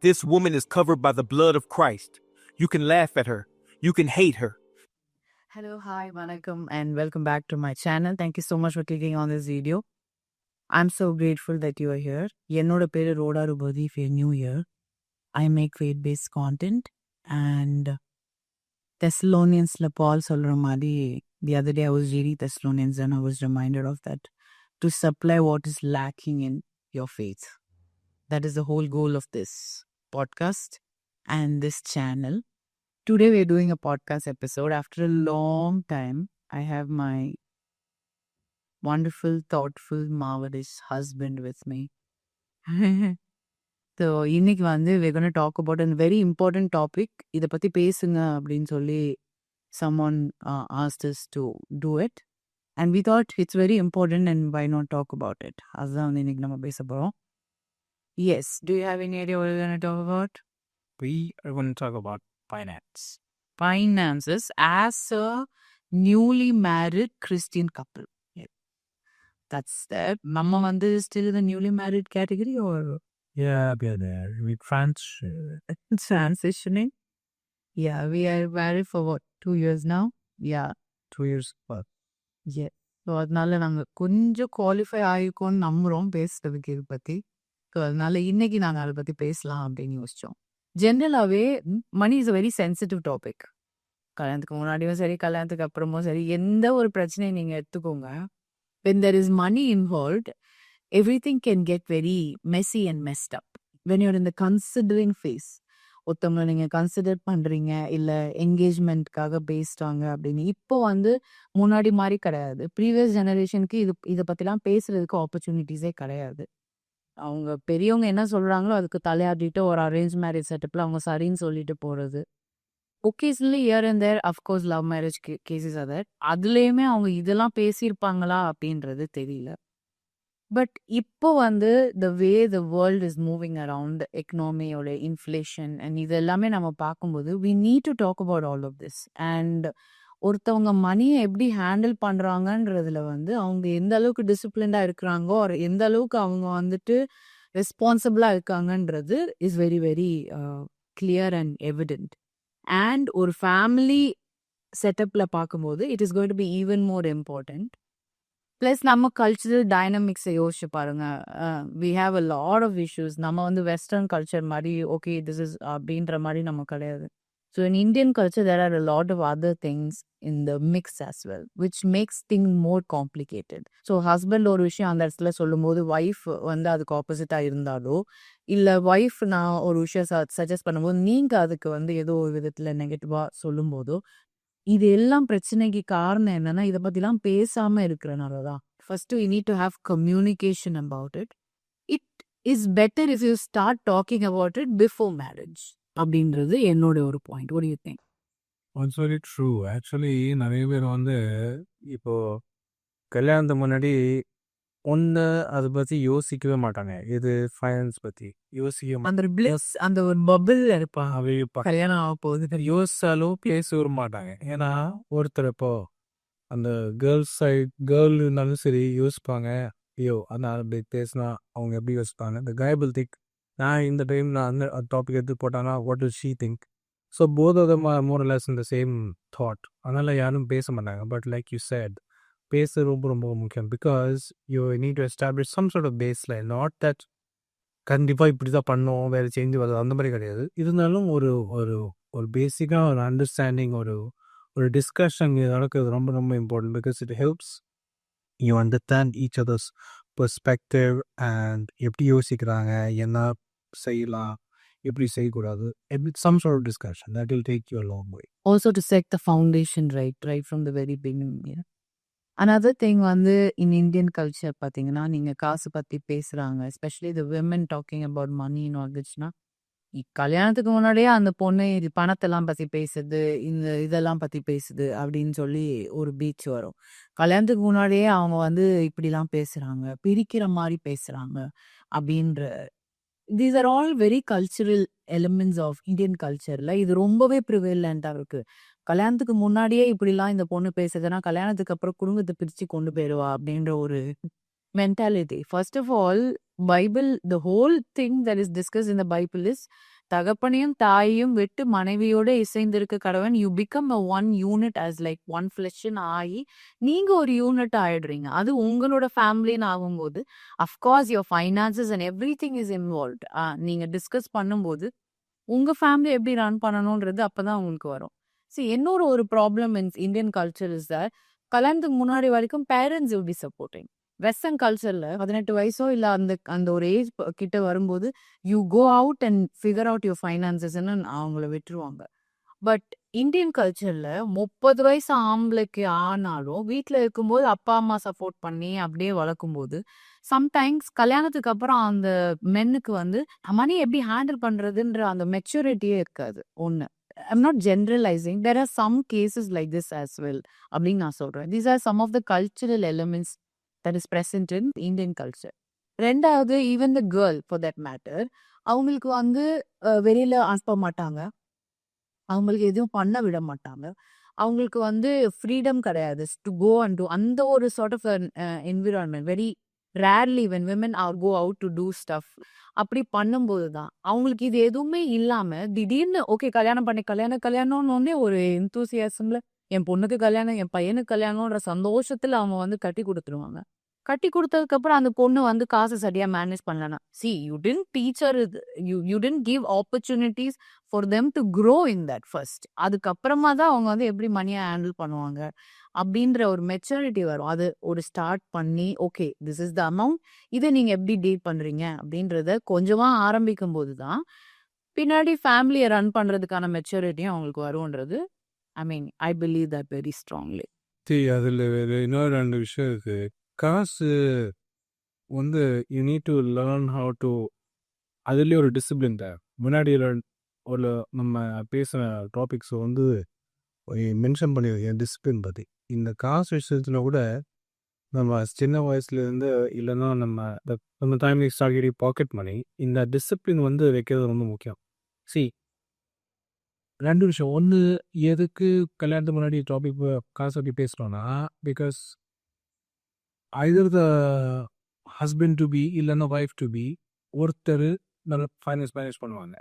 this woman is covered by the blood of Christ. You can laugh at her. You can hate her. Hello, hi, Vanakkam, and welcome back to my channel. Thank you so much for clicking on this video. I'm so grateful that you are here. என்னோட பேரு ரோடா Rupathi. If you're new here, I make faith-based content, and Thessaloniansல Paul சொல்ற மாதிரி the other day I was reading Thessalonians and I was reminded of that, to supply what is lacking in your faith. That is the whole goal of this podcast and this channel. Today we're doing a podcast episode. After a long time, I have my wonderful, thoughtful, marvelous husband with me. So, இன்னைக்கு வந்து we're going to talk about a very important topic. இதை பற்றி பேசுங்க அப்படின்னு சொல்லி someone asked us to do it. And we thought it's very important and why not talk about it. அதுதான் வந்து இன்னைக்கு நம்ம பேச போகிறோம். Yes, do you have any idea what we're going to talk about? We are going to talk about finance. Finances as a newly married Christian couple. Yeah. That's that. Mama Vande is still in the newly married category or Yeah, we are there. We transitioning? Yeah, we are married for what, 2 years now? Yeah. 2 years plus. Yeah. So அதனால நாங்கள் கொஞ்சம் qualify ஆகிருக்கோன்னு நம்புகிறோம் பேசுறதுக்கு இதை பற்றி. So அதனால இன்னைக்கு நாங்கள் அதை பற்றி பேசலாம் அப்படின்னு யோசித்தோம். ஜென்ரலாகவே money is a very sensitive topic. கல்யாணத்துக்கு முன்னாடியும் சரி, கல்யாணத்துக்கு அப்புறமும் சரி, எந்த ஒரு பிரச்சனையை நீங்கள் எடுத்துக்கோங்க, when there is money involved, everything can get very messy and messed up. When you're in the considering phase, ஒருத்தவங்களை நீங்கள் கன்சிடர் பண்ணுறீங்க, இல்லை என்கேஜ்மெண்ட்காக பேசுகிறாங்க அப்படின்னு, இப்போ வந்து முன்னாடி மாதிரி கிடையாது. ப்ரீவியஸ் ஜெனரேஷனுக்கு இதை பற்றிலாம் பேசுகிறதுக்கு ஆப்பர்ச்சுனிட்டிஸே கிடையாது. அவங்க பெரியவங்க என்ன சொல்கிறாங்களோ அதுக்கு தலையாட்டிட்டு ஒரு அரேஞ்ச் மேரேஜ் செட்டப்பில் அவங்க சரின்னு சொல்லிட்டு போகிறது. Occasionally here and there of course love marriage cases other. அதுலேயுமே அவங்க இதெல்லாம் பேசியிருப்பாங்களா அப்படின்றது தெரியல. பட் இப்போ வந்து the way the world is moving around, எக்கனாமியோட இன்ஃப்ளேஷன் அண்ட் இது எல்லாமே நம்ம பார்க்கும்போது we need to talk about all of this. And ஒருத்தவங்க மணியை எப்படி ஹேண்டில் பண்ணுறாங்கன்றதுல வந்து அவங்க எந்த அளவுக்கு டிசிப்ளின்டாக இருக்கிறாங்கோ, ஒரு எந்த அளவுக்கு அவங்க வந்துட்டு ரெஸ்பான்சிபிளாக இருக்காங்கன்றது is very very clear and evident. And ஒரு ஃபேமிலி செட்டப்பில் பார்க்கும்போது it is going to be even more important. Plus நம்ம கல்ச்சரல் டைனமிக்ஸை யோசிச்சு பாருங்க. We have a lot of issues. நம்ம வந்து வெஸ்டர்ன் கல்ச்சர் மாதிரி ஓகே திஸ் இஸ் அப்படின்ற மாதிரி நம்ம கிடையாது. So in Indian culture there are a lot of other things in the mix as well, which makes thing more complicated. So husband ஒரு விஷயம் அந்த இடத்துல சொல்லும்போது ஒய்ஃப் வந்து அதுக்கு ஆப்போசிட்டாக இருந்தாலோ, இல்லை ஒய்ஃப் நான் ஒரு விஷயம் சஜஸ்ட் பண்ணும்போது நீங்கள் அதுக்கு வந்து ஏதோ ஒரு விதத்தில் நெகட்டிவாக சொல்லும்போதோ, இது எல்லாம் பிரச்சனைக்கு காரணம் என்னன்னா இதை பற்றிலாம் பேசாமல் இருக்கிறனால தான். First you need to have communication about it. It is better if you start talking about it before marriage அப்படின்றது என்னோட ஒரு point. What do you think? It's very true. Actually, நிறைய பேர் வந்து இப்போ கல்யாணத்துக்கு முன்னாடி ஒன்று அதை பற்றி யோசிக்கவே மாட்டாங்க. இது ஃபைனான்ஸ் பற்றி யோசிக்க மாட்டாங்க. அந்த பிளஸ் அந்த ஒரு பபிள் இருப்பான், அவை கல்யாணம் ஆக போகுது யோசிச்சாலும் பேச வர மாட்டாங்க. ஏன்னா ஒருத்தர் இப்போ அந்த கேர்ள் இருந்தாலும் சரி யோசிப்பாங்க, ஐயோ ஆனால் அப்படி பேசினா அவங்க எப்படி யோசிப்பாங்க. இந்த கைபிள் திக் நான் இந்த டைம் நான் அந்த டாபிக் எடுத்து போட்டாங்கன்னா what do she think. So both of them are more or less in the same thought. அதனால் யாரும் பேச மாட்டாங்க. பட் லைக் யூ செட், பேச ரொம்ப ரொம்ப முக்கியம். Because you need to establish some sort of baseline. Not that கண்டிப்பாக இப்படி தான் பண்ணோம், வேறு சேஞ்ச் வருது அந்த மாதிரி கிடையாது. இருந்தாலும் ஒரு ஒரு ஒரு பேசிக்காக ஒரு அண்டர்ஸ்டாண்டிங், ஒரு டிஸ்கஷன் நடக்கிறது ரொம்ப ரொம்ப important. Because it helps you understand each others perspective and எப்படி யோசிக்கிறாங்க, என்ன செய்யலாம், எப்படி செய்யக்கூடாது. Some sort of discussion that will take you a long way. Also to set the foundation right from the very beginning. Yeah. Another thing வந்து in Indian culture பார்த்தீங்கன்னா, நீங்கள் காசு பற்றி பேசுகிறாங்க, especially the women talking about money and all இதுனா, கல்யாணத்துக்கு முன்னாடியே அந்த பொண்ணு இது பணத்தெல்லாம் பற்றி பேசுது, இந்த இதெல்லாம் பற்றி பேசுது அப்படின்னு சொல்லி ஒரு பீச் வரும். கல்யாணத்துக்கு முன்னாடியே அவங்க வந்து இப்படிலாம் பேசுகிறாங்க, பிரிக்கிற மாதிரி பேசுகிறாங்க அப்படின்ற. These are all very cultural elements of Indian culture. இது ரொம்பவே ப்ரிவேலண்டாக இருக்குது. கல்யாணத்துக்கு முன்னாடியே இப்படிலாம் இந்த பொண்ணு பேசுதுன்னா கல்யாணத்துக்கு அப்புறம் குடும்பத்தை பிரித்து கொண்டு போயிடுவா அப்படின்ற ஒரு mentality. First of all, Bible, the whole thing that is discussed in the Bible is தகப்பனையும் தாயையும் விட்டு மனைவியோட இசைந்திருக்க கடவன். You become a one unit as like one ஃபிளஷ்ன்னு ஆகி நீங்க ஒரு யூனிட் ஆயிடுறீங்க. அது உங்களோட ஃபேமிலின்னு ஆகும்போது of course your finances and everything is involved. நீங்க டிஸ்கஸ் பண்ணும்போது உங்க ஃபேமிலி எப்படி ரன் பண்ணணும்ன்றது அப்பதான் உங்களுக்கு வரும். இன்னொரு ஒரு problem in Indian culture is that கல்யாணத்துக்கு முன்னாடி வரைக்கும் parents will be supporting. Western கல்ச்சர்ல 18 வயசோ இல்ல அந்த அந்த ஒரு ஏஜ் கிட்ட வரும்போது you go out and figure out your ஃபைனான்சஸ்ன்னு அவங்கள விட்டுருவாங்க. பட் இந்தியன் கல்ச்சர்ல 30 வயசு ஆம்பளைக்கு ஆனாலும் வீட்டில் இருக்கும்போது அப்பா அம்மா சப்போர்ட் பண்ணி அப்படியே வளர்க்கும்போது சம்டைம்ஸ் கல்யாணத்துக்கு அப்புறம் அந்த மென்னுக்கு வந்து மணி எப்படி ஹேண்டில் பண்றதுன்ற அந்த மெச்சூரிட்டியே இருக்காது. ஒன்று, I'm not generalising, there are some cases like this as well அப்படின்னு நான் சொல்றேன். These are some of the cultural elements that is present in Indian culture. ரெண்டாவது, even the girl for that matter, அவங்களுக்கு வந்து வெளியில அனுப்ப மாட்டாங்க, அவங்களுக்கு எதுவும் பண்ண விட மாட்டாங்க, அவங்களுக்கு வந்து ஃப்ரீடம் கிடையாது டு கோ அண்ட் டூ அந்த ஒரு sort of environment. Very rarely when women are go out to do stuff. அப்படி பண்ணும்போது தான் அவங்களுக்கு இது எதுவுமே இல்லாம திடீர்னு ஓகே கல்யாணம் பண்ணி கல்யாணம்னு ஒரு எந்தூசியாசம்ல என் பொண்ணுக்கு கல்யாணம் என் பையனுக்கு கல்யாணம்ன்ற சந்தோஷத்துல அவங்க வந்து கட்டி கொடுத்துருவாங்க. கட்டி கொடுத்ததுக்கு அப்புறம் அந்த பொண்ணு வந்து காசு சரியா மேனேஜ் பண்ணலனா, you tend teach her, you tend give opportunities for them to grow in that first. அதுக்கப்புறமா தான் அவங்க வந்து எப்படி மணியை ஹேண்டில் பண்ணுவாங்க அப்படின்ற ஒரு மெச்சூரிட்டி வரும். அது ஒரு ஸ்டார்ட் பண்ணி okay this is the amount, இதை நீங்க எப்படி டீல் பண்றீங்க அப்படின்றத கொஞ்சமா ஆரம்பிக்கும் போது தான் பின்னாடி ஃபேமிலியை ரன் பண்றதுக்கான மெச்சூரிட்டியும் அவங்களுக்கு வரும்ன்றது I believe that very strongly. அதில் இன்னொரு 2 விஷயம் இருக்கு. காசு வந்து you need to learn how to, அதுலேயே ஒரு டிசிப்ளின் தேவை. முன்னாடி ஒரு நம்ம பேசுகிற டாபிக்ஸ் வந்து மென்ஷன் பண்ணியிருக்கேன் டிசிப்ளின் பற்றி. இந்த காசு விஷயத்தில் கூட நம்ம சின்ன வயசுலேருந்து இல்லைன்னா நம்ம டைம் ஸ்டார்ட் பாக்கெட் மணி, இந்த டிசிப்ளின் வந்து வைக்கிறது ரொம்ப முக்கியம். 2 விஷயம். ஒன்று, எதுக்கு கல்யாணத்துக்கு முன்னாடி டாபிக் காசு பற்றி பேசுகிறோன்னா, because either the husband to be இல்லைன்னா ஒய்ஃப் டு பி ஒருத்தர் நல்ல ஃபைனான்ஸ் மேனேஜ் பண்ணுவாங்க.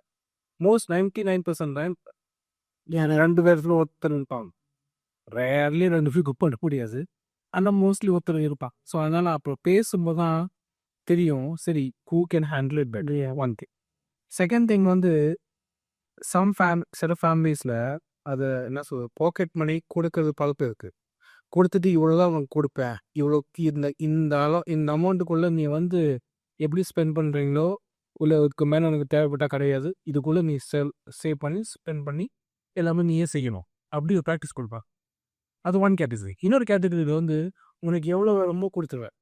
மோஸ்ட் 99% டைம் 2 பேர்த்துல ஒருத்தர் இருப்பாங்க. ரேர்லி 2 பேர் குக் பண்ண முடியாது, ஆனால் மோஸ்ட்லி ஒருத்தர் இருப்பான். ஸோ அதனால் அப்புறம் பேசும்போது தான் தெரியும் சரி who can handle it better. One thing. Second thing வந்து சில ஃபேமிலிஸில் அதை என்ன சொல்றது, பாக்கெட் மணி கொடுக்கறது பழக்கம் இருக்குது. கொடுத்துட்டு இவ்வளோதான் அவனுக்கு கொடுப்பேன், இவ்வளோ இந்த அமௌண்ட்டுக்குள்ளே நீ வந்து எப்படி ஸ்பெண்ட் பண்ணுறீங்களோ இல்லை இதுக்கு மேலே உனக்கு தேவைப்பட்டால் கிடையாது, இதுக்குள்ளே நீ சேவ் பண்ணி ஸ்பெண்ட் பண்ணி எல்லாமே நீயே செய்யணும், அப்படி ஒரு ப்ராக்டிஸ் கொடுப்பேன். அது ஒன் கேட்டகரி. இன்னொரு கேட்டகரியில் வந்து உனக்கு எவ்வளோ வேணுமோ கொடுத்துருவேன்,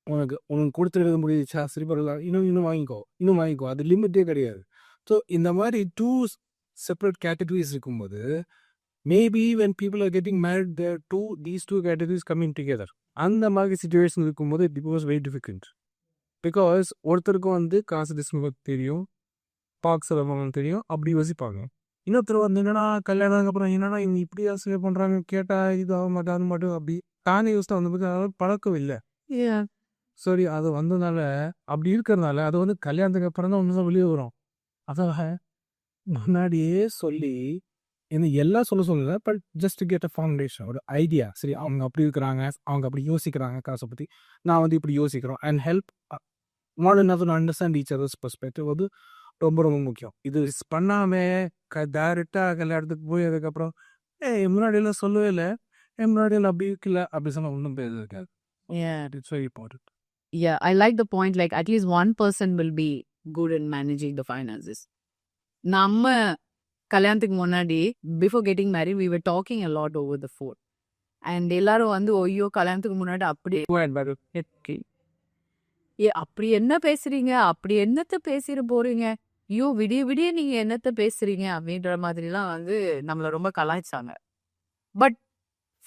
உனக்கு கொடுத்துருக்க முடியுச்சா சரி பண்ணலாம், இன்னும் வாங்கிக்கோ, அது லிமிட்டே கிடையாது. ஸோ இந்த மாதிரி 2 செப்பரேட் கேட்டகரிஸ் இருக்கும்போது maybe when people are getting married these two categories coming together, அந்த மாதிரி சுச்சுவேஷன் இருக்கும்போது it was very difficult. Because ஒருத்தருக்கும் வந்து காசு டிஸ்மஸ் தெரியும், பாக்ஸ் செலவங்க தெரியும், அப்படி யோசிப்பாங்க. இன்னொருத்தர் வந்து என்னன்னா கல்யாணம் அப்புறம் என்னன்னா இவங்க இப்படி ஆசை பண்ணுறாங்க, கேட்டால் இது ஆக மாட்டேன் அது மட்டும் அப்படி தானே யோசிச்சு வந்து பழக்கம் இல்லை. சரி, அது வந்ததுனால அப்படி இருக்கிறதுனால அது வந்து கல்யாணத்துக்கு அப்புறம் தான் ஒன்று தான் வெளியே வரும். அதாக முன்னாடியே சொல்லி என்ன எல்லாம் சொல்லலை, but just to get a foundation, ஒரு ஐடியா. சரி, அவங்க அப்படி இருக்கிறாங்க, அவங்க அப்படி யோசிக்கிறாங்க காசை பற்றி, நான் வந்து இப்படி யோசிக்கிறோம், and help one another to understand each other's perspective வந்து ரொம்ப ரொம்ப முக்கியம். இது பண்ணாமல் டைரெக்டாக கல்யாணத்துக்கு போய் அதுக்கப்புறம் முன்னாடியெல்லாம் சொல்லவே இல்லை, முன்னாடியெல்லாம் அப்படி இருக்குல்ல அப்படி சொன்னால் ஒன்றும் பேர் இருக்காது. It's very important. Yeah, I like the point. Like at least one person will be good in managing the finances. நம்ம கல்யாணத்துக்கு முன்னாடி before getting married we were talking a lot over the phone. And எல்லாரும் வந்து ஐயோ கல்யாணத்துக்கு முன்னாடி அப்படி என்ன பேசுறீங்க, அப்படி என்னத்த பேசிட போறீங்க, ஐயோ விடிய நீங்க என்னத்த பேசுறீங்க அப்படின்ற மாதிரிலாம் வந்து நம்மள ரொம்ப கலாய்ச்சாங்க. But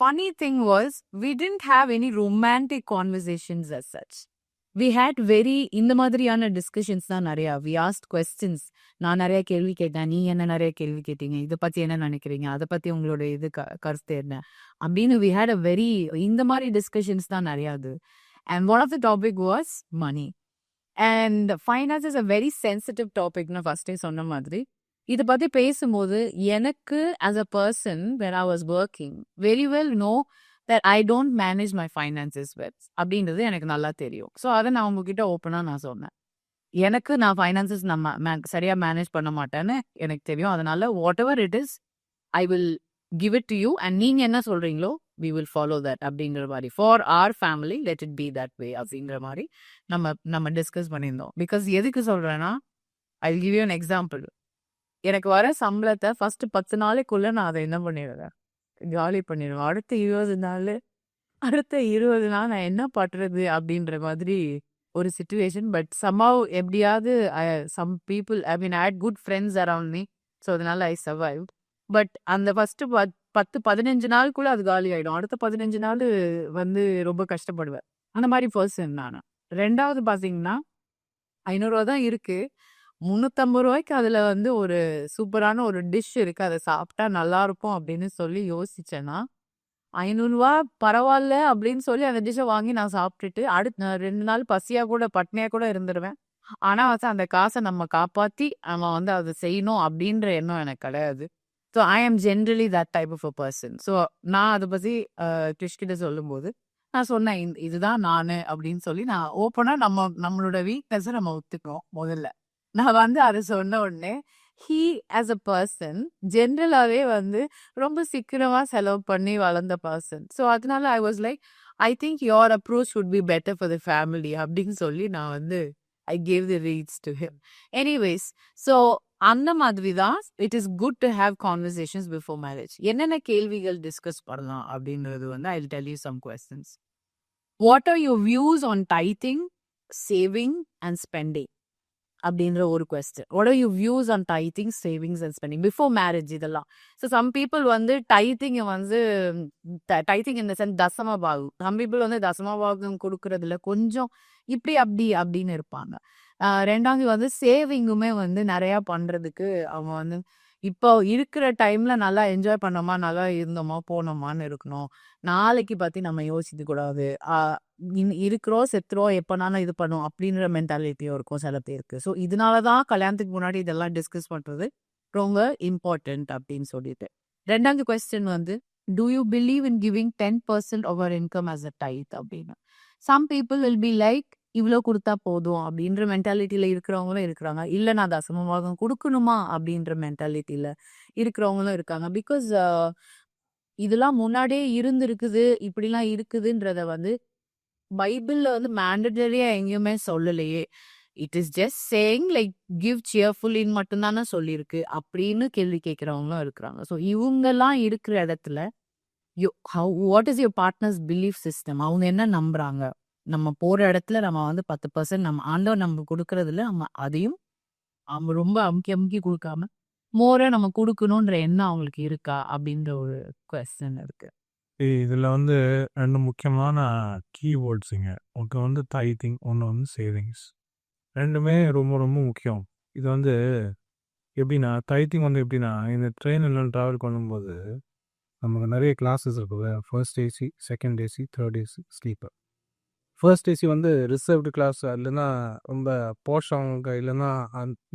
funny thing was we didn't have any romantic conversations as such. We had இந்த மாதிரியான டிஸ்கஷன்ஸ் தான் நிறையா. we asked questions. நான் நிறைய கேள்வி கேட்டேன், நீ என்ன நிறைய கேள்வி கேட்டீங்க, இதை பற்றி என்ன நினைக்கிறீங்க, அதை பற்றி உங்களோட இது கருத்து என்ன அப்படின்னு we had a very இந்த மாதிரி டிஸ்கஷன்ஸ் தான் நிறையாது. And one of the topic was money. And finance is a very sensitive டாபிக்னு ஃபர்ஸ்டே சொன்ன மாதிரி இதை பற்றி பேசும்போது எனக்கு as a person when I was working very well know that I don't manage my finances well அப்படின்றது எனக்கு நல்லா தெரியும். ஸோ அதை நான் உங்ககிட்ட ஓப்பனாக நான் சொன்னேன். எனக்கு நான் ஃபைனான்சஸ் சரியாக மேனேஜ் பண்ண மாட்டேன்னு எனக்கு தெரியும். அதனால what ever it is I will give it to you and நீங்கள் என்ன சொல்கிறீங்களோ we will follow that அப்படிங்கிற மாதிரி for our family let it be that way அப்படிங்கிற மாதிரி நம்ம டிஸ்கஸ் பண்ணியிருந்தோம். பிகாஸ் எதுக்கு சொல்கிறேன்னா I will give you an example. எனக்கு வர சம்பளத்தை ஃபஸ்ட்டு 10 நாளைக்குள்ளே நான் அதை என்ன பண்ணிடுவேன், காலி பண்ணிடுவேன். அடுத்த 20 நாள் நான் என்ன பண்ணுறது அப்படின்ற மாதிரி ஒரு சுச்சுவேஷன். பட் somehow எப்படியாவது some people I mean I had good friends around me, so அதனால ஐ சர்வைவ். பட் அந்த ஃபஸ்ட்டு 10-15 நாளுக்குள்ளே அது காலி ஆகிடும். அடுத்த 15 நாள் வந்து ரொம்ப கஷ்டப்படுவேன். அந்த மாதிரி பர்சன் நான். ரெண்டாவது பார்த்தீங்கன்னா 500 ரூபா தான் இருக்குது, 350 ரூபாய்க்கு அதில் வந்து ஒரு சூப்பரான ஒரு டிஷ் இருக்குது, அதை சாப்பிட்டா நல்லா இருக்கும் அப்படின்னு சொல்லி யோசிச்சேன்னா 500 ரூபா பரவாயில்ல அப்படின்னு சொல்லி அந்த டிஷ்ஷை வாங்கி நான் சாப்பிட்டுட்டு அடுத்த 2 நாள் பசியாக கூட பட்னியாக கூட இருந்துருவேன். ஆனால் வந்து அந்த காசை நம்ம காப்பாற்றி நம்ம வந்து அதை செய்யணும் அப்படின்ற எண்ணம் எனக்கு கிடையாது. So I am generally that type of a person. So நான் அதை பற்றி கிட்ட சொல்லும்போது நான் சொன்னேன் இதுதான் நான் அப்படின்னு சொல்லி நான் ஓப்பனாக நம்மளோட வீக்னஸை நம்ம ஒத்துக்கிறோம். முதல்ல நான் வந்து அதை சொன்ன உடனே ஹீ ஆஸ் அ பர்சன் ஜென்ரலாகவே வந்து ரொம்ப சீக்கிரமாக செலவு பண்ணி வளர்ந்த பர்சன். ஸோ அதனால I was like I think your approach would be better for the family அப்படின்னு சொல்லி நான் வந்து I gave the reins to him. Anyways so அந்த மாதிரி தான் it is good to have conversations before marriage. என்னென்ன கேள்விகள் டிஸ்கஸ் பண்ணலாம் அப்படின்றது வந்து I will tell you some questions. What are your views on tithing, saving and spending அப்படின்ற ஒரு question. What are you views on tithing, savings and spending before marriage இதெல்லாம். So some people வந்து டைத்திங்கை வந்து tithing இந்த sense தசமபாகம், some people வந்து தசமபாகம் கொடுக்கறதுல கொஞ்சம் இப்படி அப்படி அப்படின்னு இருப்பாங்க. ரெண்டாவது வந்து சேவிங்குமே வந்து நிறையா பண்ணுறதுக்கு அவங்க வந்து இப்போ இருக்கிற டைமில் நல்லா என்ஜாய் பண்ணோமா, நல்லா இருந்தோமா, போனோமான்னு இருக்கணும். நாளைக்கு பற்றி நம்ம யோசிக்க கூடாது. இருக்கிறோம் செத்துறோம் எப்போனாலும் இது பண்ணும் அப்படின்ற மென்டாலிட்டியும் இருக்கும் சில பேருக்கு. ஸோ இதனால தான் கல்யாணத்துக்கு முன்னாடி இதெல்லாம் டிஸ்கஸ் பண்ணுறது ரொம்ப இம்பார்ட்டன்ட் அப்படின்னு சொல்லிட்டு. ரெண்டாவது கொஸ்டின் வந்து do you believe in giving 10% of our income as a tithe அப்படின்னு. Some people will be like இவ்வளோ கொடுத்தா போதும் அப்படின்ற மென்டாலிட்டியில் இருக்கிறவங்களும் இருக்கிறாங்க. இல்லை நான் தசமபாகம் கொடுக்கணுமா அப்படின்ற மென்டாலிட்டியில் இருக்கிறவங்களும் இருக்காங்க. பிகாஸ் இதெல்லாம் முன்னாடியே இருந்திருக்குது, இப்படிலாம் இருக்குதுன்றத வந்து பைபிளில் வந்து மேண்டட்டரியாக எங்கேயுமே சொல்லலையே. It is just saying like give சியர்ஃபுல்லின்னு மட்டும்தானே சொல்லியிருக்கு அப்படின்னு கேள்வி கேட்குறவங்களும் இருக்கிறாங்க. ஸோ இவங்கெல்லாம் இருக்கிற இடத்துல what is your partners belief system, அவங்க என்ன நம்புறாங்க, நம்ம போகிற இடத்துல நம்ம வந்து 10% நம்ம ஆண்டவர் நம்ம கொடுக்கறதுல நம்ம அதையும் அவங்க ரொம்ப அமுக்கி கொடுக்காம மோரை நம்ம கொடுக்கணுன்ற எண்ணம் அவங்களுக்கு இருக்கா அப்படின்ற ஒரு கொஸ்டின் இருக்கு. இதில் வந்து 2 முக்கியமான கீவேர்ட்ஸுங்க. ஒன்று வந்து டைத்திங், ஒன்று வந்து சேவிங்ஸ். ரெண்டுமே ரொம்ப ரொம்ப முக்கியம். இது வந்து எப்படின்னா டைத்திங் வந்து எப்படின்னா இந்த ட்ரெயினில் ட்ராவல் பண்ணும்போது நமக்கு நிறைய கிளாஸஸ் இருக்குது. First AC, second AC, third AC, sleeper. First AC வந்து ரிசர்வ்டு கிளாஸ், இல்லைன்னா ரொம்ப போஷ் அவங்க, இல்லைன்னா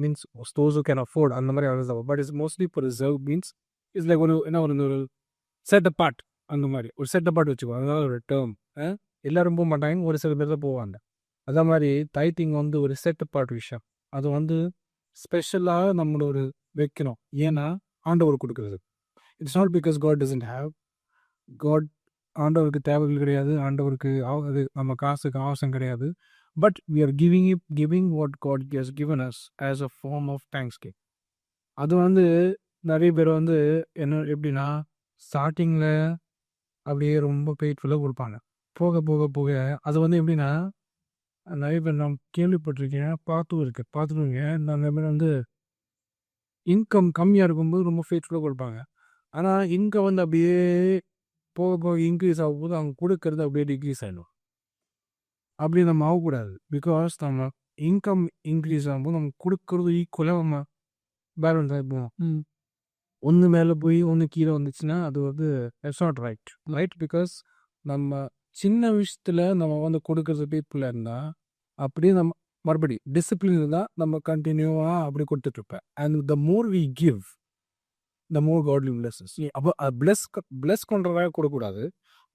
means those who can afford அந்த மாதிரி அவ்வளோ. பட் இட்ஸ் மோஸ்ட்லி இப்போ ரிசர்வ் மீன்ஸ் இட்ஸ் லைக் ஒரு செட் அப்பார்ட், அந்த மாதிரி ஒரு செட் அப்பார்ட் வச்சுக்கோ. அதனால ஒரு டேர்ம் எல்லோரும் போக மாட்டாங்க, ஒரு சில பேர் தான் போவாங்க. அதே மாதிரி டைத்திங் வந்து ஒரு செட் அப்பார்ட் விஷயம். அது வந்து ஸ்பெஷலாக நம்மளோட ஒரு வைக்கணும். ஏன்னா ஆண்டவர் கொடுக்குறது. It's not because God doesn't have. God ஆண்டவருக்கு தேவைகள் கிடையாது, ஆண்டவருக்கு அது நம்ம காசுக்கு அவசியம் கிடையாது. But we are giving what God has given us as a form of thanksgiving. அது வந்து நிறைய பேர் வந்து என்ன எப்படின்னா ஸ்டார்டிங்கில் அப்படியே ரொம்ப பெயிட்ஃபுல்லாக கொடுப்பாங்க. போக போக போக அது வந்து எப்படின்னா நிறைய பேர் நான் கேள்விப்பட்டிருக்கேன், பார்த்துருக்கேன். நிறைய பேர் வந்து இன்கம் கம்மியாக இருக்கும்போது ரொம்ப ஃபெய்ட்ஃபுல்லாக கொடுப்பாங்க. ஆனால் இன்கம் வந்து அப்படியே போக போக இன்க்ரீஸ் ஆகும்போது அவங்க கொடுக்கறது அப்படியே டிக்ரீஸ் ஆகிடும். அப்படி நம்ம ஆகக்கூடாது. பிகாஸ் நம்ம இன்கம் இன்க்ரீஸ் ஆகும்போது நம்ம கொடுக்கறது ஈக்குவலாக நம்ம பேலன்ஸ் ஆகிப்போம். ஒன்று மேலே போய் ஒன்று கீழே வந்துச்சுன்னா அது வந்து இட்ஸ் நாட் ரைட். பிகாஸ் நம்ம சின்ன விஷயத்தில் நம்ம வந்து கொடுக்கறது பீப்புளாக இருந்தால் அப்படியே நம்ம மறுபடி டிசிப்ளின் இருந்தால் நம்ம கண்டினியூவாக அப்படி கொடுத்துட்ருப்பேன். And the more we give the more godly blesses. அப்போ பிளஸ் பண்ணுறதாக கொடுக்கூடாது,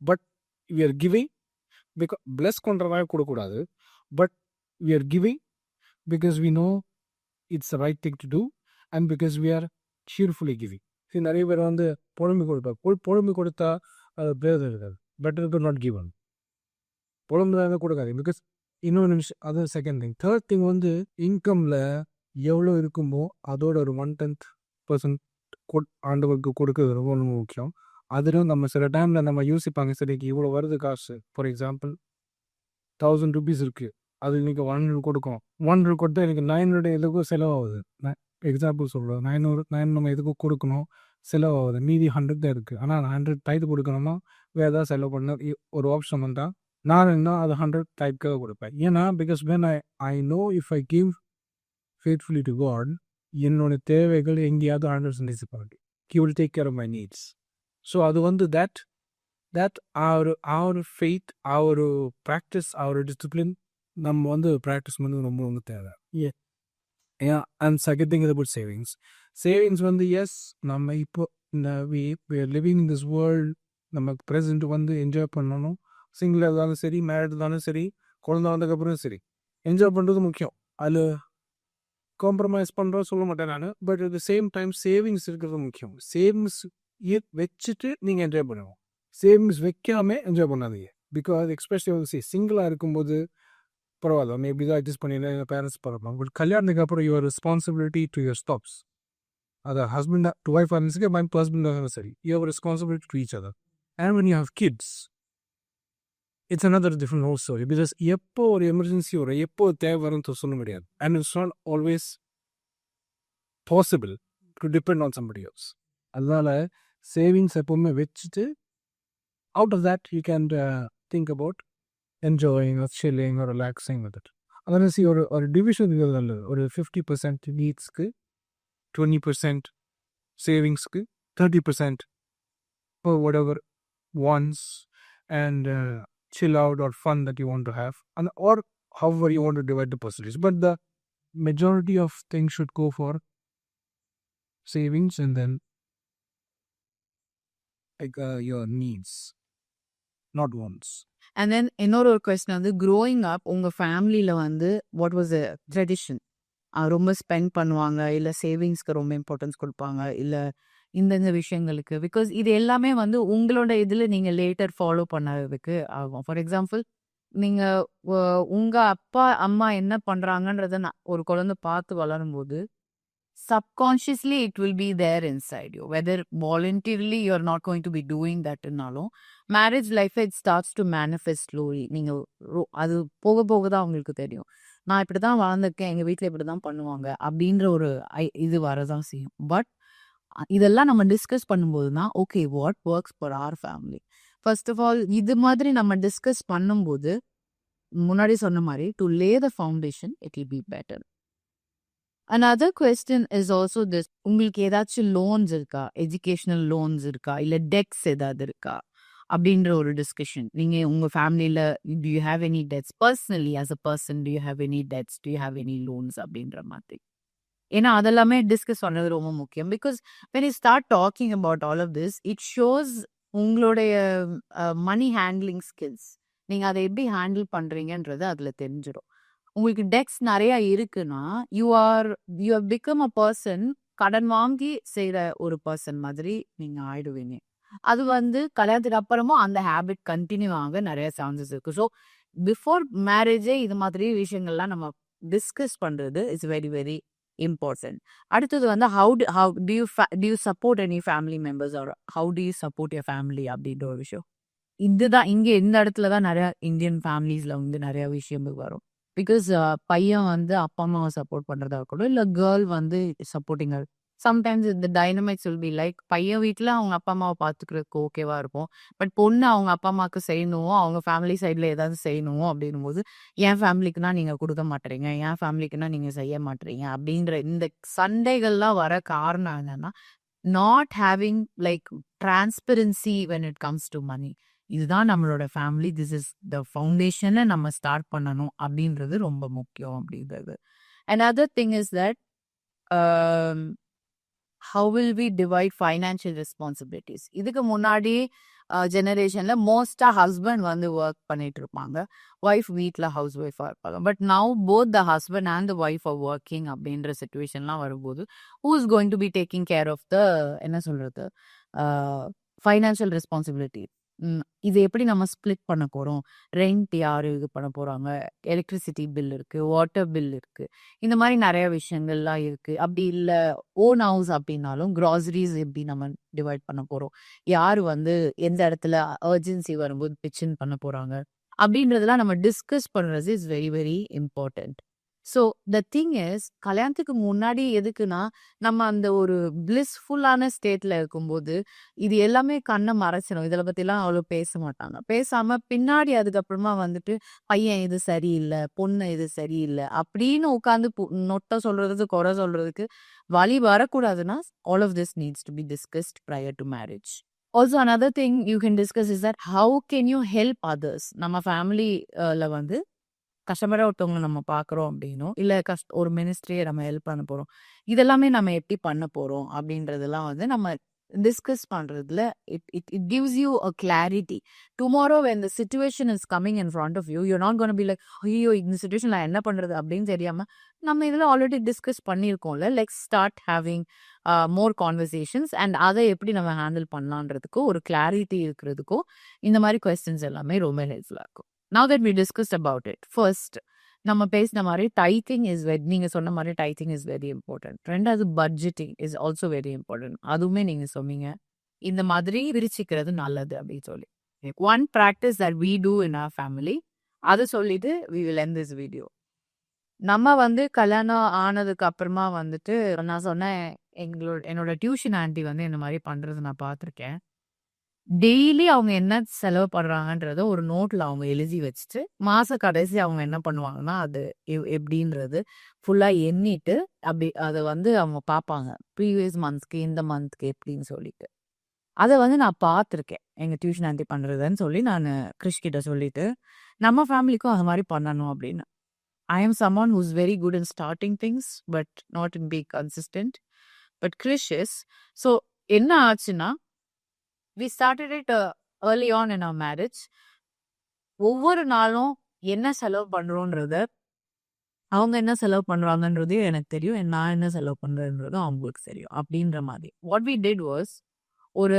but we are giving bless பண்ணுறதாக கொடுக்கூடாது, but we are giving because we know it's the right thing to do and because we are cheerfully giving. சரி, நிறைய பேர் வந்து பொழும்பு கொடுப்பாங்க. பொழும்பு கொடுத்தா அது பிரயோஜனம் இருக்காது. Better to not give one. பொழும்பு தான் கொடுக்காது. பிகாஸ் இன்னொரு நிமிஷம், அது செகண்ட் திங். தேர்ட் திங் வந்து இன்கமில் எவ்வளோ இருக்குமோ அதோட ஒரு 1/10% ஆண்டவருக்கு கொடுக்குறது ரொம்ப ரொம்ப முக்கியம். அதிலும் நம்ம சில டைமில் நம்ம யோசிப்பாங்க, சரிக்கு இவ்வளோ வருது காசு. ஃபார் எக்ஸாம்பிள் 1000 rupees இருக்குது, அது இன்றைக்கி 100 கொடுக்கும். 100 கொடுத்தா எனக்கு 900 எதுக்கும் செலவாகுது. எக்ஸாம்பிள் சொல்கிறோம், 900 நம்ம எதுக்கும் கொடுக்கணும், செலவாகுது. மீதி 100 தான் இருக்குது. ஆனால் 100 டைத்து கொடுக்கணுமா வேறு ஏதாவது செலவு பண்ண ஒரு ஆப்ஷன் வந்தால் நான் இருந்தால் அது 100 டைப்க்காக கொடுப்பேன். ஏன்னா because when I know if I give faithfully to God, என்னோட தேவைகள் எங்கேயாவது 100% he will take care of my needs. So அது வந்து that our faith, our practice, our discipline நம்ம வந்து ப்ராக்டிஸ் பண்ணி ரொம்ப ரொம்ப தேவை. And second thing is about savings வந்து எஸ், நம்ம இப்போ we are living in this world, நம்ம ப்ரெசென்ட் வந்து என்ஜாய் பண்ணணும். சிங்கிளாக இருந்தாலும் சரி, மேரிட் இருந்தாலும் சரி, குழந்தை வந்ததுக்கப்புறம் சரி, என்ஜாய் பண்ணுறது முக்கியம். அதில் காம்ப்ரமைஸ் பண்ணுறோம் சொல்ல மாட்டேன் நான், but at the same time savings இருக்கிறது முக்கியம். சேவிங்ஸ் வச்சுட்டு நீங்கள் என்ஜாய் பண்ணணும், சேவிங்ஸ் வைக்காமல் என்ஜாய் பண்ணாதீங்க. பிகாஸ் எக்ஸ்பெஷலி வந்து சிங்கிளாக இருக்கும்போது பரவாயில்ல, மேபி தான் அட்ஜஸ்ட் பண்ணிடுறேன், எங்கள் பேரண்ட்ஸ் பரவாயில்ல. பட் கல்யாணத்துக்கு அப்புறம் your responsibility to your stops. அது ஹஸ்பண்டாக டு ஒய்ஃப் ஆரம்பிச்சுக்கு மை ஹஸ்பண்டாக சரி, your responsibility to each other. And when you have kids, it's another different whole story. Because எப்போ ஒரு எமர்ஜென்சி வரும், எப்போ தேவை வரும்னு சொல்ல முடியாது. And it's not always possible to depend on somebody else. அதனால சேவிங்ஸ் எப்போவுமே வச்சுட்டு out of that you can think about enjoying or chilling or relaxing with it. அதனால ஒரு டிவிஷன் இருக்கிறது நல்லது. ஒரு 50% நீட்ஸ்க்கு, 20% சேவிங்ஸ்க்கு, 30% for whatever wants and chill out or fun that you want to have, and or however you want to divide the percentage. But the majority of things should go for savings and then like your needs, not wants. And then இன்னொரு question வந்து, growing up உங்கள் ஃபேமிலியில் வந்து what was a tradition? ரொம்ப spend பண்ணுவாங்க, இல்லை சேவிங்ஸ்க்கு ரொம்ப importance கொடுப்பாங்க, இல்லை இந்தந்த விஷயங்களுக்கு? பிகாஸ் இது எல்லாமே வந்து உங்களோட இதில் நீங்கள் லேட்டர் ஃபாலோ பண்ணதுக்கு ஆகும். ஃபார் எக்ஸாம்பிள், நீங்கள் உங்கள் அப்பா அம்மா என்ன பண்ணுறாங்கன்றத ஒரு குழந்தை பார்த்து வளரும்போது subconsciously it will be there inside you, whether voluntarily you're not going to be doing that னாலும் marriage life it starts to manifest slowly. நீங்கள் அது போக போக தான் அவங்களுக்கு தெரியும், நான் இப்படி தான் வளர்ந்துருக்கேன், எங்கள் வீட்டில் இப்படி தான் பண்ணுவாங்க அப்படின்ற ஒரு இது வரதான் செய்யும். பட் இதெல்லாம் நம்ம டிஸ்கஸ் பண்ணும்போது தான் okay what works for our family. First of all இது மாதிரி நம்ம டிஸ்கஸ் பண்ணும்போது முன்னாடி சொன்ன மாதிரி to lay the foundation it will be better. Another question is also this, உங்களுக்கு ஏதாச்சும் லோன்ஸ் இருக்கா, எஜுகேஷனல் லோன்ஸ் இருக்கா, இல்லை டெக்ஸ் ஏதாவது இருக்கா அப்படின்ற ஒரு டிஸ்கஷன். நீங்கள் உங்கள் ஃபேமிலியில் do you have any debts personally as a person, do you have any debts, do you have any loans அப்படின்ற மாதிரி. ஏன்னா அதெல்லாமே டிஸ்கஸ் பண்ணது ரொம்ப முக்கியம். Because when you start talking about all of this, it shows உங்களுடைய மணி handling skills, நீங்கள் அதை எப்படி ஹேண்டில் பண்ணுறீங்கன்றது அதில் தெரிஞ்சிடும். உங்களுக்கு டெக்ஸ் நிறைய இருக்குன்னா you have become a person, கடன் வாங்கி செய்கிற ஒரு பர்சன் மாதிரி நீங்கள் ஆயிடுவீங்க. அது வந்து கல்யாணத்துக்கு அப்புறமும் அந்த ஹேபிட் கண்டினியூ ஆக நிறைய சான்சஸ் இருக்கு. ஸோ பிஃபோர் மேரேஜே இது மாதிரி விஷயங்கள்லாம் நம்ம டிஸ்கஸ் பண்ணுறது இட்ஸ் வெரி வெரி இம்பார்ட்டன்ட். அடுத்தது வந்து how do you support any family members or how do you support your family அப்படின்ற ஒரு விஷயம். இதுதான் இங்கே இந்த இடத்துல தான் நிறைய இந்தியன் ஃபேமிலிஸில் வந்து நிறைய விஷயங்கள் வரும். பிகாஸ் பையன் வந்து அப்பா அம்மாவை சப்போர்ட் பண்ணுறதா இருக்கட்டும், இல்லை கேர்ள் வந்து சப்போர்ட்டிங். சம்டைம்ஸ் இந்த டைனமிக்ஸ் வில் பி லைக், பையன் வீட்டில் அவங்க அப்பா அம்மாவை பார்த்துக்கிறதுக்கு ஓகேவா இருக்கும், பட் பொண்ணு அவங்க அப்பா அம்மாவுக்கு செய்யணும், அவங்க ஃபேமிலி சைடில் ஏதாவது செய்யணும் அப்படின்னும் போது என் ஃபேமிலிக்குனா நீங்கள் கொடுக்க மாட்டேறீங்க, என் ஃபேமிலிக்குனா நீங்கள் செய்ய மாட்டேறீங்க அப்படின்ற இந்த சண்டைகள்லாம் வர காரணம் என்னன்னா, not having like transparency when it comes to money. இதுதான் நம்மளோட ஃபேமிலி. திஸ் இஸ் த ஃபவுண்டேஷன நம்ம ஸ்டார்ட் பண்ணணும் அப்படின்றது ரொம்ப முக்கியம் அப்படின்றது. Another thing is that um, how will we divide financial responsibilities? இதுக்கு முன்னாடி ஜெனரேஷன்ல மோஸ்டா ஹஸ்பண்ட் வந்து ஒர்க் பண்ணிட்டு இருப்பாங்க, ஒய்ஃப் வீட்டில் ஹவுஸ் ஒய்ஃபாக இருப்பாங்க. But now both the husband and the wife are working அப்படின்ற சுச்சுவேஷன்லாம் வரும்போது who is going to be taking care of the என்ன சொல்றது ஃபைனான்ஷியல் ரெஸ்பான்சிபிலிட்டி? இது எப்படி நம்ம ஸ்ப்ளிட் பண்ண போகிறோம்? ரெண்ட் யார் இது பண்ண போகிறாங்க? எலக்ட்ரிசிட்டி பில் இருக்குது, வாட்டர் பில் இருக்குது, இந்த மாதிரி நிறைய விஷயங்கள்லாம் இருக்குது. அப்படி இல்லை ஓன் ஹவுஸ் அப்படின்னாலும் க்ராசரிஸ் எப்படி நம்ம டிவைட் பண்ண போகிறோம்? யார் வந்து எந்த இடத்துல அர்ஜென்சி வரும்போது பிச்சின் பண்ண போகிறாங்க அப்படின்றதெல்லாம் நம்ம டிஸ்கஸ் பண்ணுறது is very very important. So the thing is, கல்யாணத்துக்கு முன்னாடி எதுக்குன்னா நம்ம அந்த ஒரு பிளிஸ்ஃபுல்லான ஸ்டேட்டில் இருக்கும்போது இது எல்லாமே கண்ணை மறைச்சிடும். இதில் பற்றிலாம் அவ்வளோ பேச மாட்டாங்க. பேசாமல் பின்னாடி அதுக்கப்புறமா வந்துட்டு பையன் இது சரியில்லை, பொண்ணு இது சரியில்லை அப்படின்னு உட்காந்து நொட்டை சொல்கிறதுக்கு குறை சொல்கிறதுக்கு வழி வரக்கூடாதுன்னா all of this needs to be discussed prior to marriage. Also another thing you can discuss is that how can you help others? நம்ம ஃபேமிலியில் வந்து கஸ்டமராக ஒருத்தவங்களை நம்ம பார்க்குறோம் அப்படின்னும், இல்லை ஒரு மினிஸ்ட்ரியை நம்ம ஹெல்ப் பண்ண போகிறோம், இதெல்லாமே நம்ம எப்படி பண்ண போகிறோம் அப்படின்றதெல்லாம் வந்து நம்ம டிஸ்கஸ் பண்ணுறதுல it gives you a clarity. Tomorrow when the situation is coming in front of you, you're not going to be like, ஐயோ இந்த சுச்சுவேஷன் நான் என்ன பண்ணுறது அப்படின்னு தெரியாமல் நம்ம இதில் ஆல்ரெடி டிஸ்கஸ் பண்ணியிருக்கோம்ல. Let's start having more conversations and அதை எப்படி நம்ம ஹேண்டில் பண்ணலான்றதுக்கும் ஒரு கிளாரிட்டி இருக்கிறதுக்கும் இந்த மாதிரி கொஸ்டின்ஸ் எல்லாமே ரொம்ப ஹெல்ப்ஃபுல்லாக இருக்கும். Now that we discussed about it, first நம்ம பேசின மாதிரி டைத்திங் இஸ் நீங்கள் சொன்ன மாதிரி டைத்திங் இஸ் வெரி இம்பார்ட்டன்ட். ரெண்டாவது budgeting is also very important. அதுவுமே நீங்கள் சொன்னீங்க இந்த மாதிரி பிரிச்சுக்கிறது நல்லது அப்படின்னு சொல்லி. One practice that we do in our family, அதை சொல்லிட்டு we will end this video. நம்ம வந்து கல்யாணம் ஆனதுக்கு அப்புறமா வந்துட்டு நான் சொன்னேன், என்னோட டியூஷன் ஆண்டி வந்து இந்த மாதிரி பண்ணுறது நான் பார்த்துருக்கேன். டெய்லி அவங்க என்ன செலவு பண்ணுறாங்கன்றத ஒரு நோட்டில் அவங்க எழுதி வச்சுட்டு மாத கடைசி அவங்க என்ன பண்ணுவாங்கன்னா அது எப்படின்றது ஃபுல்லாக எண்ணிட்டு அப்படி அதை வந்து அவங்க பார்ப்பாங்க, ப்ரீவியஸ் மந்த்ஸ்க்கு இந்த மந்த்க்கு எப்படின்னு சொல்லிட்டு. அதை வந்து நான் பார்த்துருக்கேன் எங்கள் டியூஷன் ஆண்டி பண்ணுறதுன்னு சொல்லி நான் கிறிஷ் கிட்ட சொல்லிட்டு நம்ம ஃபேமிலிக்கும் அது மாதிரி பண்ணணும் அப்படின்னு. I am someone who's very good in starting things but not in being consistent. But Krish is. So என்ன ஆச்சுன்னா we started it early on in our marriage. ஒவ்வொரு நாளும் என்ன செலவு பண்ணுறோன்றத, அவங்க என்ன செலவு பண்ணுறாங்கன்றதையும் எனக்கு தெரியும், நான் என்ன செலவு பண்ணுறேன்றதும் அவங்களுக்கு தெரியும் அப்படின்ற மாதிரி. வாட் வி டிட் வாஸ், ஒரு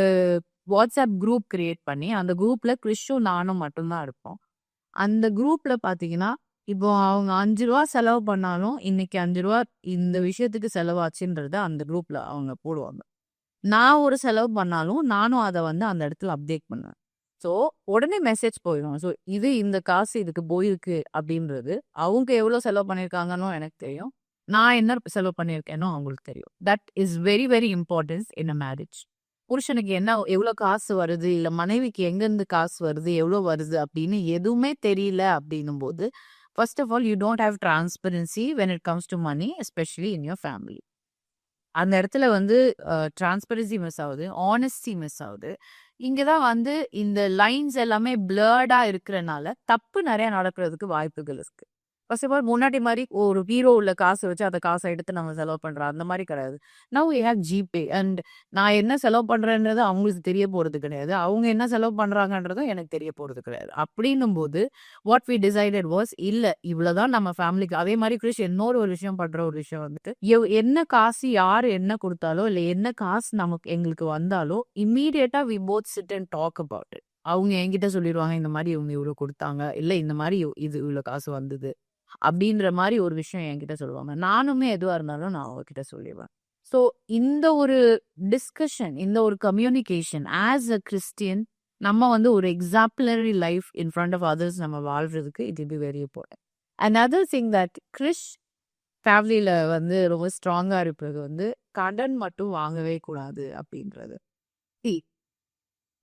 வாட்ஸ்அப் குரூப் கிரியேட் பண்ணி அந்த குரூப்பில் கிறிஷும் நானும் மட்டும்தான் இருப்போம். அந்த குரூப்பில் பார்த்தீங்கன்னா இப்போ அவங்க 5 ரூபா செலவு பண்ணாலும் இன்னைக்கு 5 ரூபா இந்த விஷயத்துக்கு செலவாச்சுன்றத அந்த குரூப்பில் அவங்க போடுவாங்க. நான் ஒரு செலவு பண்ணாலும் நானும் அதை வந்து அந்த இடத்துல அப்டேட் பண்ணுவேன். ஸோ உடனே மெசேஜ் போயிடும். ஸோ இது இந்த காசு இதுக்கு போயிருக்கு அப்படின்றது அவங்க எவ்வளோ செலவு பண்ணியிருக்காங்கன்னு எனக்கு தெரியும், நான் என்ன செலவு பண்ணியிருக்கேனோ அவங்களுக்கு தெரியும். That is very very importance in a marriage. புருஷனுக்கு என்ன எவ்வளோ காசு வருது, இல்லை மனைவிக்கு எங்கேருந்து காசு வருது, எவ்வளோ வருது அப்படின்னு எதுவுமே தெரியல அப்படின்னும் போது, first of all you don't have transparency when it comes to money, especially in your family. அந்த இடத்துல வந்து டிரான்ஸ்பரன்சி மிஸ் ஆகுது, ஆனஸ்டி மிஸ் ஆகுது. இங்கே தான் வந்து இந்த லைன்ஸ் எல்லாமே பிளர்டாக இருக்கிறனால தப்பு நிறையா நடக்கிறதுக்கு வாய்ப்புகள் இருக்கு. ஃபர்ஸ்ட் ஆஃப் ஆல் முன்னாடி மாதிரி ஒரு ஹீரோ உள்ள காசு வச்சு அந்த காசை எடுத்து நம்ம செலவு பண்ணுறோம் அந்த மாதிரி கிடையாது. Now you have GPay and நான் என்ன செலவு பண்ணுறேன்றது அவங்களுக்கு தெரிய போகிறது கிடையாது, அவங்க என்ன செலவு பண்ணுறாங்கன்றதும் எனக்கு தெரிய போகிறது கிடையாது. அப்படின்னும் போது வாட் வி டிசைடட் வாஸ், இல்லை இவ்வளோதான் நம்ம ஃபேமிலிக்கு. அதே மாதிரி கிறிஷ் இன்னொரு ஒரு விஷயம் பண்ணுற ஒரு விஷயம் வந்துட்டு, என்ன காசு யார் என்ன கொடுத்தாலோ இல்லை என்ன காசு நமக்கு எங்களுக்கு வந்தாலோ இம்மீடியட்டாக we both sit and talk about it. அவங்க என்கிட்ட சொல்லிடுவாங்க, இந்த மாதிரி இவங்க இவ்வளோ கொடுத்தாங்க, இல்லை இந்த மாதிரி இது இவ்வளோ காசு வந்தது அப்படின்ற மாதிரி ஒரு விஷயம் என்கிட்ட சொல்லுவாங்க. நானுமே எதுவாக இருந்தாலும் நான் அவங்ககிட்ட சொல்லிடுவேன். ஸோ இந்த ஒரு டிஸ்கஷன், இந்த ஒரு கம்யூனிகேஷன் ஆஸ் அ கிறிஸ்டியன் நம்ம வந்து ஒரு exemplary life in front of others நம்ம வாழ்றதுக்கு it will be very important. Another thing that கிறிஷ் ஃபேமிலியில் வந்து ரொம்ப ஸ்ட்ராங்காக இருப்பது வந்து கடன் மட்டும் வாங்கவே கூடாது அப்படின்றது.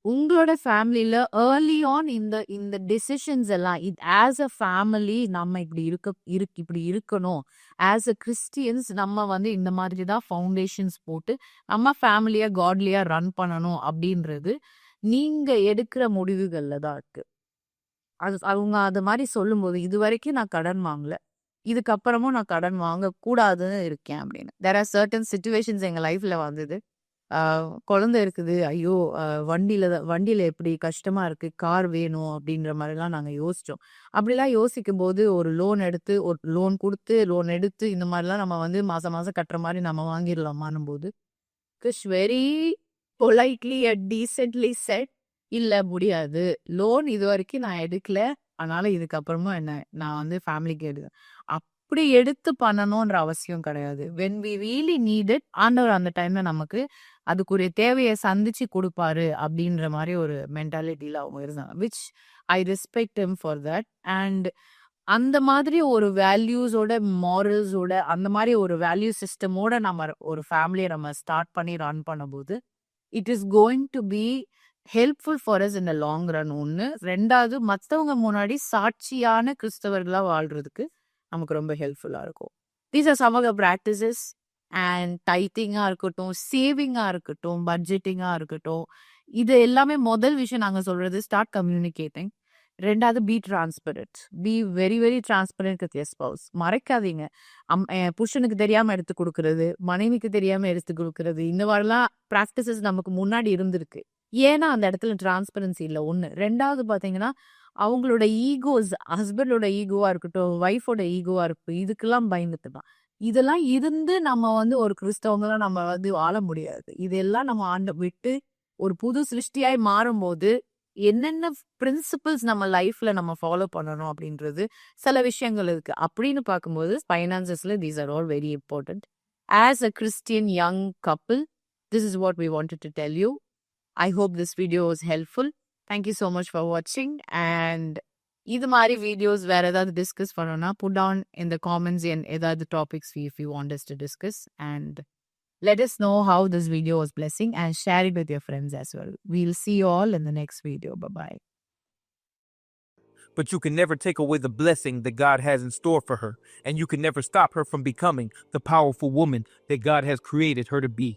உங்களோட ஃபேமிலியில் ஏர்லி ஆன் இந்த டிசிஷன்ஸ் எல்லாம் ஆஸ் அ ஃபேமிலி நம்ம இப்படி இருக்கணும், ஆஸ் அ கிறிஸ்டியன்ஸ் நம்ம வந்து இந்த மாதிரி தான் ஃபவுண்டேஷன்ஸ் போட்டு நம்ம ஃபேமிலியை காட்லியாக ரன் பண்ணணும் அப்படின்றது நீங்க எடுக்கிற முடிவுகள்ல தான் இருக்கு. அவங்க அது மாரி சொல்லும்போது, "இதுவரைக்கும் நான் கடன் வாங்கல. இதுக்கப்புறமும் நான் கடன் வாங்கக்கூடாதுன்னு இருக்கேன்" அப்படின்னு. தேர் ஆர் சர்டன் சிச்சுவேஷன்ஸ் எங்க லைஃப்ல வந்தது. ஆ குழந்தை இருக்குது. ஐயோ! வண்டியில எப்படி கஷ்டமா இருக்கு. கார் வேணும் அப்படின்ற மாரிலாம் நாங்க யோசிச்சோம். அப்படிலாம் யோசிக்கும்போது ஒரு லோன் குடுத்து, லோன் எடுத்து இந்த மாரிலாம் நம்ம வந்து மாசம் மாசம் கட்டுற மாரி நம்ம வாங்கிடலாமான்னும்போது, Kish very politely and decently said, "இல்ல முடியாது. லோன் இதுவரைக்கும் நான் எடுக்கல. அதனால இதுக்கப்புறமா நான் வந்து ஃபேமிலிக்கு அப்படி எடுத்து பண்ணணுன்ற அவசியம் கிடையாது. When we really need it, ஆண்டவர் அந்த டைம்ல நமக்கு அதுக்குரிய தேவைய சந்திச்சு குடுப்பாரு அப்படின்ற மாரி ஒரு மென்டாலிட்டில அவங்க இருந்தாங்க. Which I respect him for that. And அந்த மாதிரி ஒரு வேல்யூஸோட, மாரல்ஸோட அந்த மாரி ஒரு வேல்யூ சிஸ்டமோட நம்ம ஒரு ஃபேமிலிய நம்ம ஸ்டார்ட் பண்ணி ரன் பண்ணும்போது, it is going to be helpful for us in the long run 1. 2வது மத்தவங்க முன்னாடி சாட்சியான கிறிஸ்தவர்களா வாழ்றதுக்கு நமக்கு ரொம்ப ஹெல்ப்ஃபுல்லா இருக்கும். These are some of the practices. And டைத்திங்கா இருக்கட்டும், சேவிங்கா இருக்கட்டும், பட்ஜெட்டிங்கா இருக்கட்டும், இது எல்லாமே முதல் விஷயம் நாங்க சொல்றது ஸ்டார்ட் கம்யூனிகேட்டிங். 2வது be transparent. Be very very transparent with your spouse. மறைக்காதீங்க. புருஷனுக்கு தெரியாம எடுத்து குடுக்குறது, மனைவிக்கு தெரியாம எடுத்து குடுக்குறது, இந்த மாரிலாம் பிராக்டிசஸ் நமக்கு முன்னாடி இருந்திருக்கு. ஏன்னா அந்த இடத்துல டிரான்ஸ்பரன்சி இல்ல 1. 2வது பார்த்தீங்கன்னா, அவங்களோட ஈகோஸ், ஹஸ்பண்டோட ஈகோவா இருக்கட்டும், ஒய்ஃபோட ஈகோவா இருக்கட்டும், இதுக்கெல்லாம் பயந்துட்டு தான். இதெல்லாம் இருந்து நம்ம வந்து ஒரு கிறிஸ்தவங்களா நம்ம வந்து வாழ முடியாது. இதெல்லாம் நம்ம விட்டு ஒரு புது சிருஷ்டியாய் மாறும்போது, என்னென்ன பிரின்சிபிள்ஸ் நம்ம லைஃப்ல நம்ம ஃபாலோ பண்ணணும் அப்படின்றது சில விஷயங்கள் இருக்கு. அப்படின்னு பார்க்கும்போது ஃபைனான்சஸ்ல these are all very important. As a Christian young couple, this is what we wanted to tell you. I hope this video was helpful. Thank you so much for watching. And இது மாதிரி videos வேற ஏதாவது discuss பண்ணணும்னா put down in the comments and ஏதாவது topics if you want us to discuss. And let us know how this video was blessing and share it with your friends as well. We'll see you all in the next video. Bye-bye. But you can never take away the blessing that God has in store for her, and you can never stop her from becoming the powerful woman that God has created her to be.